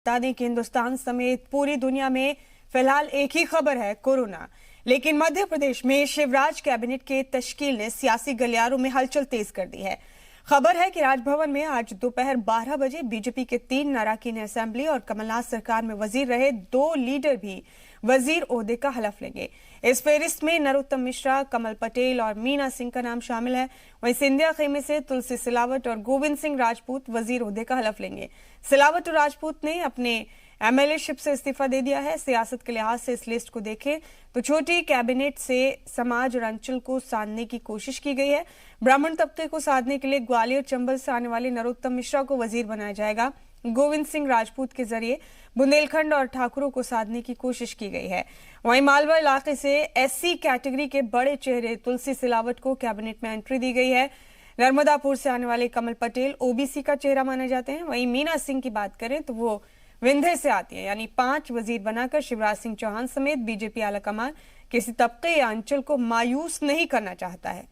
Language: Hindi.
बता दें कि हिंदुस्तान समेत पूरी दुनिया में फिलहाल एक ही खबर है, कोरोना। लेकिन मध्य प्रदेश में शिवराज कैबिनेट के तश्कील ने सियासी गलियारों में हलचल तेज कर दी है। खबर है कि राजभवन में आज दोपहर 12 बजे बीजेपी के 3 अरकान असेंबली और कमलनाथ सरकार में वजीर रहे 2 लीडर भी वजीर ओहदे का हलफ लेंगे। इस फेरिस्त में नरोत्तम मिश्रा, कमल पटेल और मीना सिंह का नाम शामिल है। वहीं सिंधिया खेमे से तुलसी सिलावट और गोविंद सिंह राजपूत वजीर ओहदे का हलफ लेंगे। सिलावट और राजपूत ने अपने एमएलए-शिप से इस्तीफा दे दिया है। सियासत के लिहाज से इस लिस्ट को देखें तो छोटी कैबिनेट से समाज और अंचल को साधने की कोशिश की गई है। ब्राह्मण तबके को साधने के लिए ग्वालियर चंबल से आने वाले नरोत्तम मिश्रा को वजीर बनाया जाएगा। गोविंद सिंह राजपूत के जरिए बुंदेलखंड और ठाकुरों को साधने की कोशिश की गई है। वहीं मालवा इलाके से एससी कैटेगरी के बड़े चेहरे तुलसी सिलावट को कैबिनेट में एंट्री दी गई है। नर्मदापुर से आने वाले कमल पटेल ओबीसी का चेहरा माने जाते हैं। वहीं मीना सिंह की बात करें तो वो विंध्य से आती है, यानी 5 वजीर बनाकर शिवराज सिंह चौहान समेत बीजेपी आलाकमान किसी तबके या अंचल को मायूस नहीं करना चाहता है।